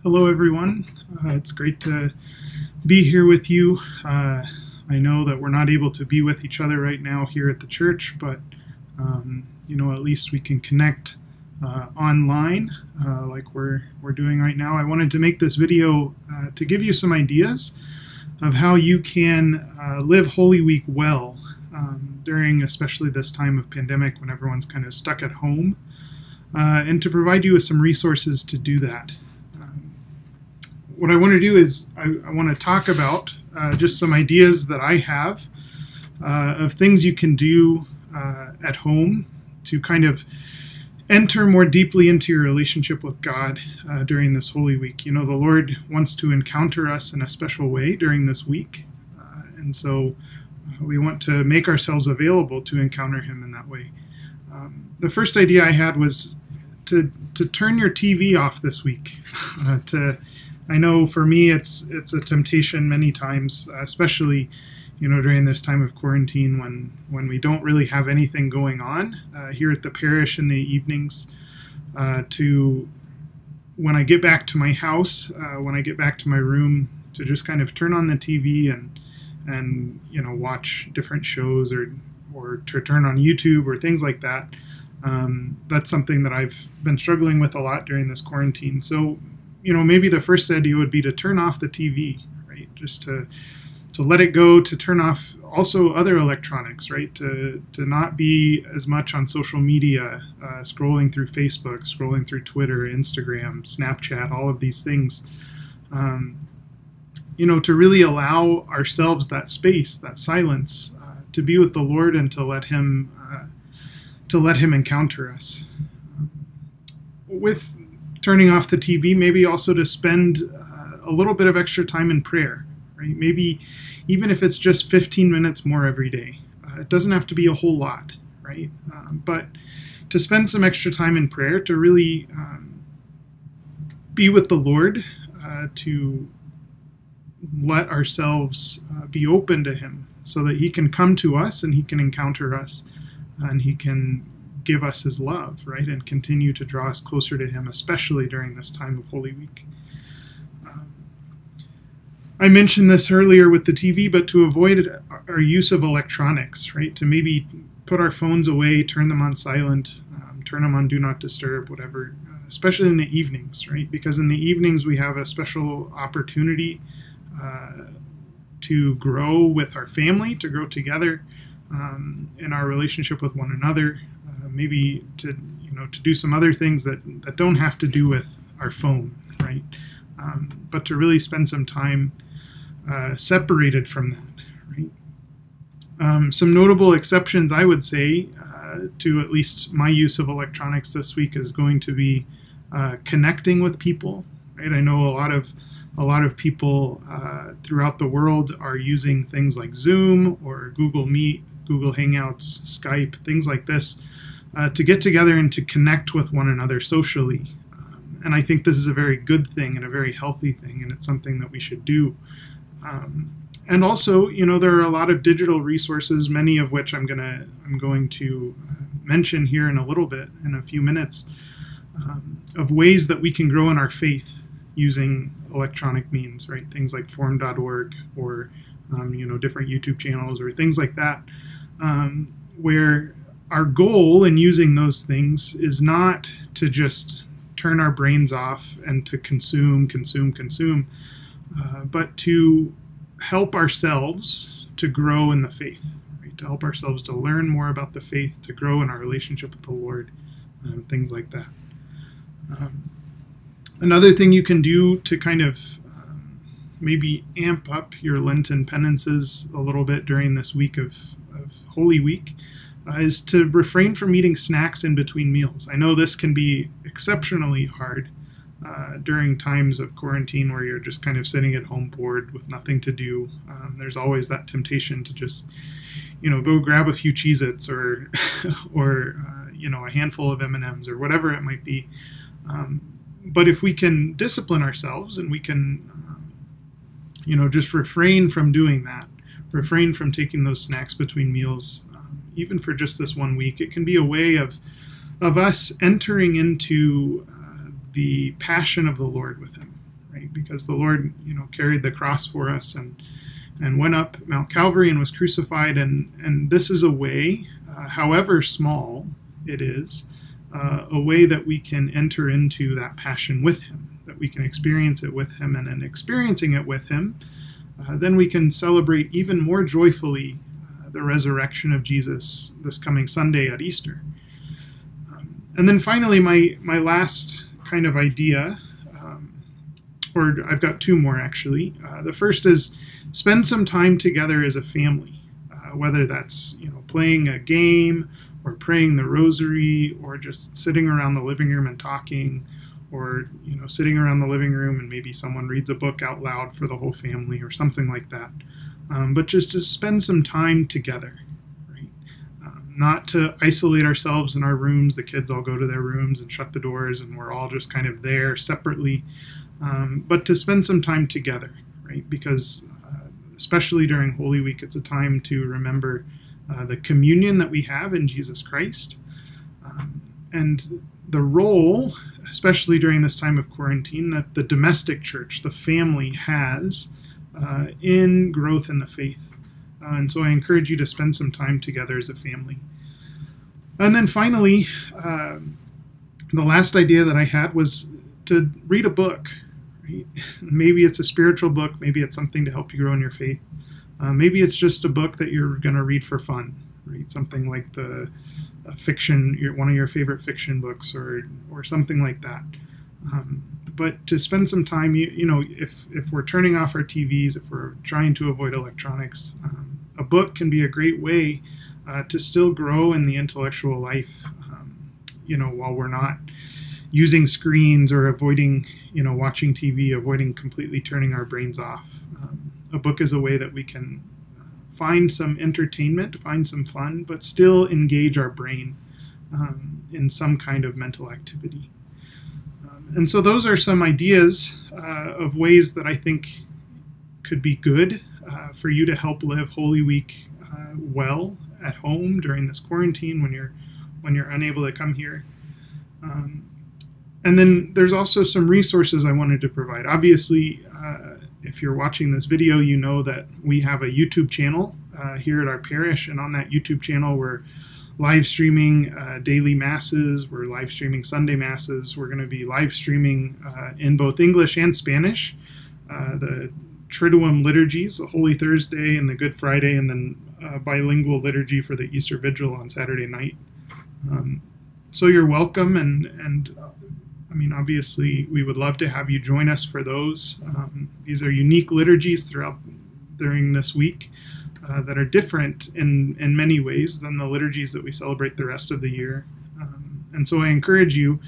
Hello, everyone. It's great to be here with you. I know that we're not able to be with each other right now here at the church, but at least we can connect online like we're doing right now. I wanted to make this video to give you some ideas of how you can live Holy Week well during especially this time of pandemic when everyone's kind of stuck at home, and to provide you with some resources to do that. What I want to do is I want to talk about just some ideas that I have of things you can do at home to kind of enter more deeply into your relationship with God during this Holy Week. You know, the Lord wants to encounter us in a special way during this week, and so we want to make ourselves available to encounter Him in that way. The first idea I had was to turn your TV off this week. I know for me it's a temptation many times, especially during this time of quarantine when we don't really have anything going on here at the parish in the evenings. To when I get back to my house, when I get back to my room, to just kind of turn on the TV and watch different shows or to turn on YouTube or things like that. That's something that I've been struggling with a lot during this quarantine. So maybe the first idea would be to turn off the TV, right? Just to let it go, to turn off also other electronics, right? To not be as much on social media, scrolling through Facebook, scrolling through Twitter, Instagram, Snapchat, all of these things. To really allow ourselves that space, that silence, to be with the Lord and to let Him encounter us. With turning off the TV, maybe also to spend a little bit of extra time in prayer, right? Maybe even if it's just 15 minutes more every day. It doesn't have to be a whole lot, right? But to spend some extra time in prayer, to really be with the Lord, to let ourselves be open to Him so that He can come to us and He can encounter us and He can give us His love, right, and continue to draw us closer to Him, especially during this time of Holy Week. I mentioned this earlier with the TV, but to avoid our use of electronics, right, to maybe put our phones away, turn them on silent, turn them on Do Not Disturb, whatever, especially in the evenings, right, because in the evenings we have a special opportunity to grow with our family, to grow together in our relationship with one another, maybe to do some other things that don't have to do with our phone, right? But to really spend some time separated from that, right? Some notable exceptions, I would say, to at least my use of electronics this week is going to be connecting with people, right? I know a lot of people throughout the world are using things like Zoom or Google Meet, Google Hangouts, Skype, things like this, to get together and to connect with one another socially. And I think this is a very good thing and a very healthy thing, and it's something that we should do. And also, there are a lot of digital resources, many of which I'm going to mention here in a little bit, in a few minutes, of ways that we can grow in our faith using electronic means, right? Things like forum.org or different YouTube channels or things like that, where our goal in using those things is not to just turn our brains off and to consume, but to help ourselves to grow in the faith, right? To help ourselves to learn more about the faith, to grow in our relationship with the Lord, things like that. Another thing you can do to kind of maybe amp up your Lenten penances a little bit during this week of Holy Week is to refrain from eating snacks in between meals. I know this can be exceptionally hard during times of quarantine where you're just kind of sitting at home bored with nothing to do. There's always that temptation to just, go grab a few Cheez-Its or a handful of M&Ms or whatever it might be. But if we can discipline ourselves and we can, just refrain from doing that, refrain from taking those snacks between meals, even for just this 1 week, it can be a way of us entering into the passion of the Lord with Him, right? Because the Lord, carried the cross for us and went up Mount Calvary and was crucified. And this is a way, however small it is, a way that we can enter into that passion with him, that we can experience it with him. And in experiencing it with him, then we can celebrate even more joyfully the resurrection of Jesus this coming Sunday at Easter. And then finally, my last kind of idea, or I've got two more actually. The first is spend some time together as a family, whether that's playing a game or praying the rosary or just sitting around the living room and talking, or sitting around the living room and maybe someone reads a book out loud for the whole family or something like that. But just to spend some time together. Not to isolate ourselves in our rooms. The kids all go to their rooms and shut the doors and we're all just kind of there separately, but to spend some time together, right? Because especially during Holy Week, it's a time to remember the communion that we have in Jesus Christ, and the role, especially during this time of quarantine, that the domestic church, the family, has in growth in the faith. And so I encourage you to spend some time together as a family. And then finally, the last idea that I had was to read a book. Right? Maybe it's a spiritual book. Maybe it's something to help you grow in your faith. Maybe it's just a book that you're going to read for fun. Right? Something like the fiction, one of your favorite fiction books, or something like that. But to spend some time, if we're turning off our TVs, if we're trying to avoid electronics, a book can be a great way to still grow in the intellectual life, while we're not using screens or avoiding, watching TV, avoiding completely turning our brains off. A book is a way that we can find some entertainment, find some fun, but still engage our brain in some kind of mental activity. And so those are some ideas of ways that I think could be good for you to help live Holy Week well at home during this quarantine when you're unable to come here. And then there's also some resources I wanted to provide. Obviously, if you're watching this video, you know that we have a YouTube channel here at our parish, and on that YouTube channel we're live streaming daily masses, we're live streaming Sunday masses, we're going to be live streaming in both English and Spanish, the Triduum liturgies, the Holy Thursday and the Good Friday, and then bilingual liturgy for the Easter Vigil on Saturday night. So you're welcome, and I mean, obviously we would love to have you join us for those. These are unique liturgies during this week that are different in many ways than the liturgies that we celebrate the rest of the year. And so I encourage you,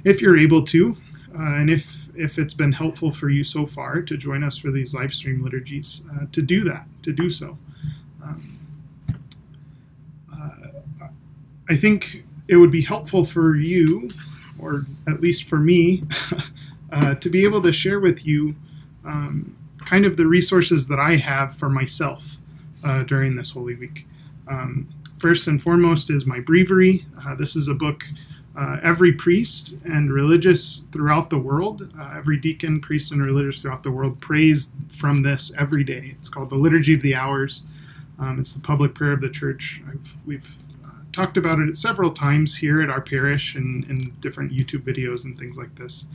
if you're able to, and if it's been helpful for you so far to join us for these live stream liturgies, to do so. I think it would be helpful for you, or at least for me, to be able to share with you kind of the resources that I have for myself during this Holy Week. First and foremost is my breviary. This is a book every priest and religious throughout the world, every deacon, priest, and religious throughout the world prays from this every day. It's called the Liturgy of the Hours. It's the public prayer of the church. We've talked about it several times here at our parish and in different YouTube videos and things like this.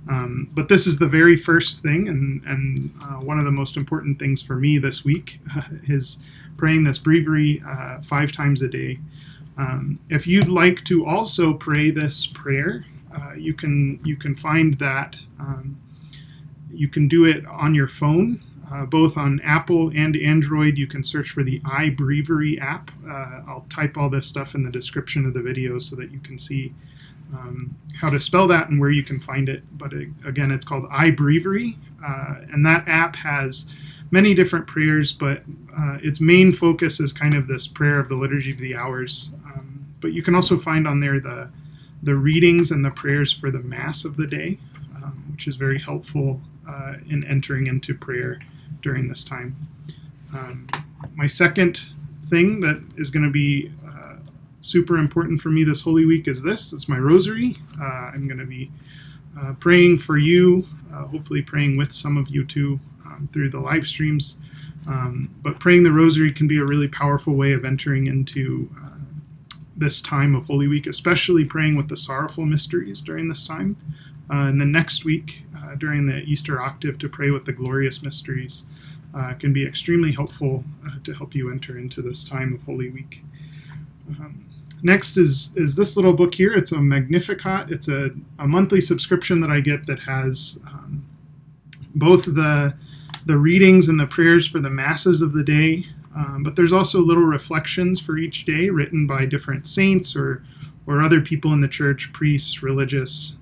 But this is the very first thing, and one of the most important things for me this week is praying this breviary 5 times a day. If you'd like to also pray this prayer, you can find that. You can do it on your phone, both on Apple and Android. You can search for the iBreviary app. I'll type all this stuff in the description of the video so that you can see how to spell that and where you can find it. But again, it's called iBreviary, and that app has many different prayers, but its main focus is kind of this prayer of the Liturgy of the Hours. But you can also find on there the readings and the prayers for the Mass of the day, which is very helpful in entering into prayer during this time. My second thing that is going to be super important for me this Holy Week is this. It's my rosary. I'm going to be praying for you, hopefully praying with some of you too through the live streams. But praying the rosary can be a really powerful way of entering into this time of Holy Week, especially praying with the sorrowful mysteries during this time. And then next week, during the Easter octave, to pray with the glorious mysteries can be extremely helpful to help you enter into this time of Holy Week. Next is this little book here. It's a Magnificat. It's a monthly subscription that I get that has both the readings and the prayers for the masses of the day, but there's also little reflections for each day written by different saints or other people in the church, priests, religious,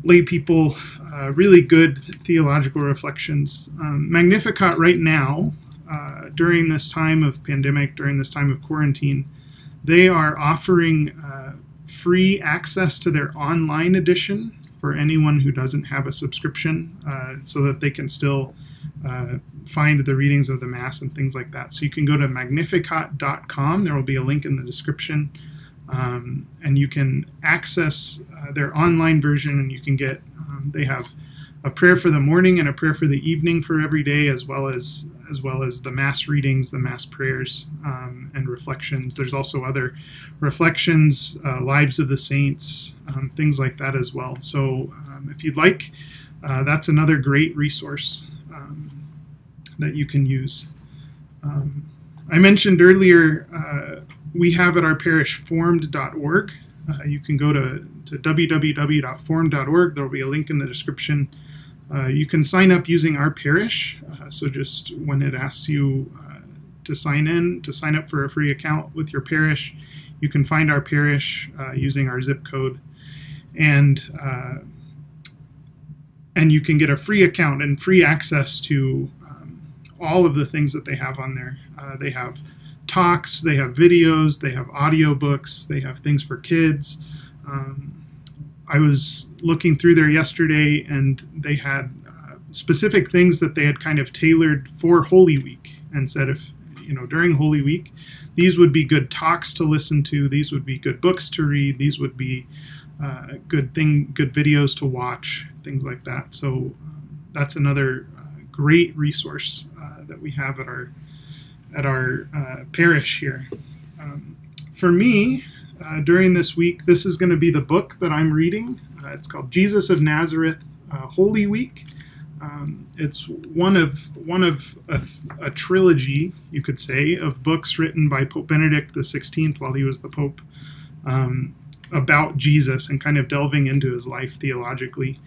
lay people, really good theological reflections. Magnificat right now, during this time of pandemic, during this time of quarantine, they are offering free access to their online edition for anyone who doesn't have a subscription, so that they can still find the readings of the Mass and things like that. So you can go to magnificat.com. There will be a link in the description, and you can access their online version, and you can get, they have a prayer for the morning and a prayer for the evening for every day, as well as the Mass readings, the Mass prayers, and reflections. There's also other reflections, lives of the saints, things like that as well. So if you'd like, that's another great resource that you can use. I mentioned earlier, we have at our parish formed.org. You can go to www.formed.org. There will be a link in the description. You can sign up using our parish. So just when it asks you to sign up for a free account with your parish, you can find our parish using our zip code, and you can get a free account and free access to all of the things that they have on there. They have talks, they have videos, they have audiobooks, they have things for kids. I was looking through there yesterday, and they had specific things that they had kind of tailored for Holy Week, and said, if during Holy Week, these would be good talks to listen to, these would be good books to read, these would be good videos to watch, things like that. So that's another great resource that we have at our parish here. For me, during this week, this is going to be the book that I'm reading. It's called Jesus of Nazareth, Holy Week. It's one of a trilogy, you could say, of books written by Pope Benedict XVI while he was the Pope, about Jesus and kind of delving into his life theologically.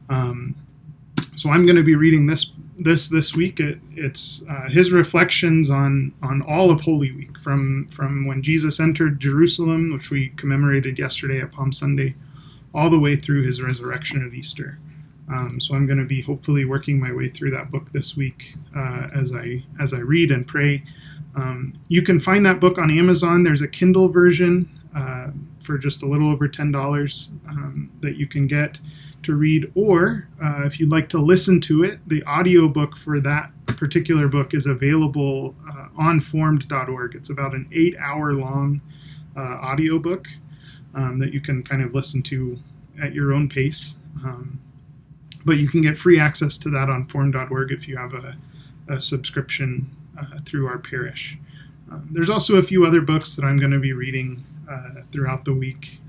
So I'm going to be reading this week. It's his reflections on all of Holy Week, from when Jesus entered Jerusalem, which we commemorated yesterday at Palm Sunday, all the way through his resurrection at Easter. So I'm going to be hopefully working my way through that book this week as I read and pray. You can find that book on Amazon. There's a Kindle version for just a little over $10 that you can get to read, or if you'd like to listen to it, the audio book for that particular book is available on formed.org. It's about an 8-hour long audio book that you can kind of listen to at your own pace. But you can get free access to that on formed.org if you have a subscription through our parish. There's also a few other books that I'm going to be reading throughout the week,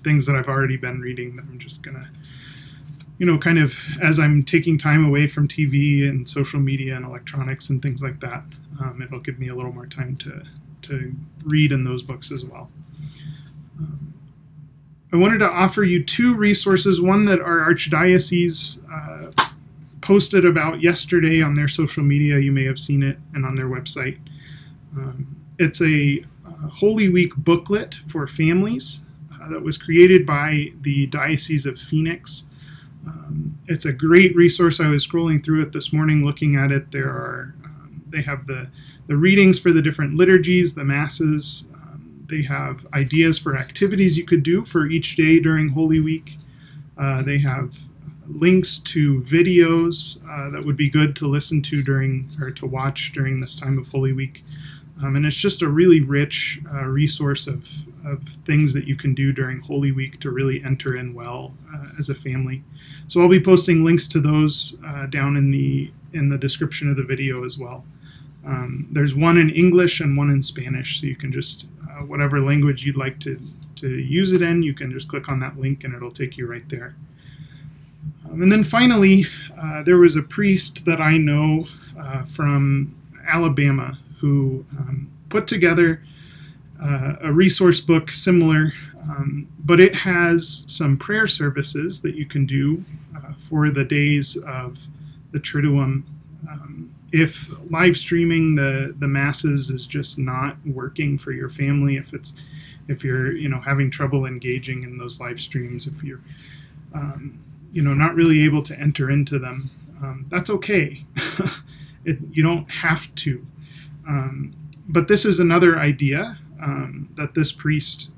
things that I've already been reading that I'm just going to, kind of as I'm taking time away from TV and social media and electronics and things like that, it'll give me a little more time to read in those books as well. I wanted to offer you two resources, one that our Archdiocese posted about yesterday on their social media. You may have seen it, and on their website. It's a Holy Week booklet for families that was created by the Diocese of Phoenix. It's a great resource. I was scrolling through it this morning, looking at it. They have the readings for the different liturgies, the masses. They have ideas for activities you could do for each day during Holy Week. They have links to videos that would be good to listen to to watch during this time of Holy Week. And it's just a really rich resource of of things that you can do during Holy Week to really enter in well as a family. So I'll be posting links to those down in the description of the video as well. There's one in English and one in Spanish, so you can just, whatever language you'd like to use it in, you can just click on that link and it'll take you right there. And then finally, there was a priest that I know from Alabama who put together a resource book similar, but it has some prayer services that you can do for the days of the Triduum. If live streaming the masses is just not working for your family, if you're having trouble engaging in those live streams, if you're not really able to enter into them, that's okay. You don't have to. But this is another idea that this priest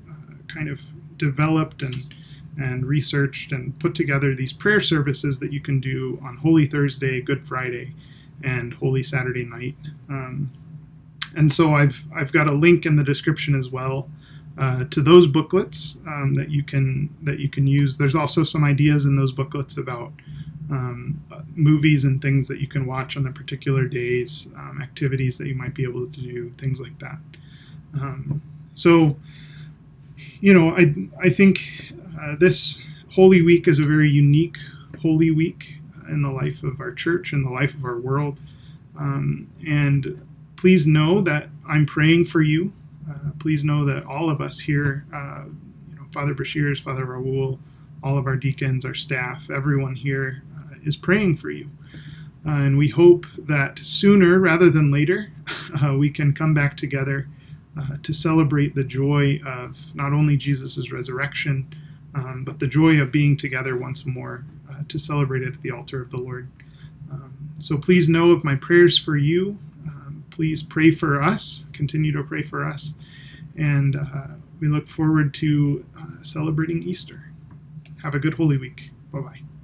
kind of developed and researched and put together these prayer services that you can do on Holy Thursday, Good Friday, and Holy Saturday night. And so I've got a link in the description as well to those booklets that you can use. There's also some ideas in those booklets about movies and things that you can watch on the particular days, activities that you might be able to do, things like that. So I think this Holy Week is a very unique Holy Week in the life of our church, in the life of our world. And please know that I'm praying for you. Please know that all of us here, Father Bashir's, Father Raul, all of our deacons, our staff, everyone here is praying for you. And we hope that sooner rather than later, we can come back together to celebrate the joy of not only Jesus' resurrection, but the joy of being together once more to celebrate it at the altar of the Lord. So please know of my prayers for you. Please pray for us, continue to pray for us, and we look forward to celebrating Easter. Have a good Holy Week. Bye-bye.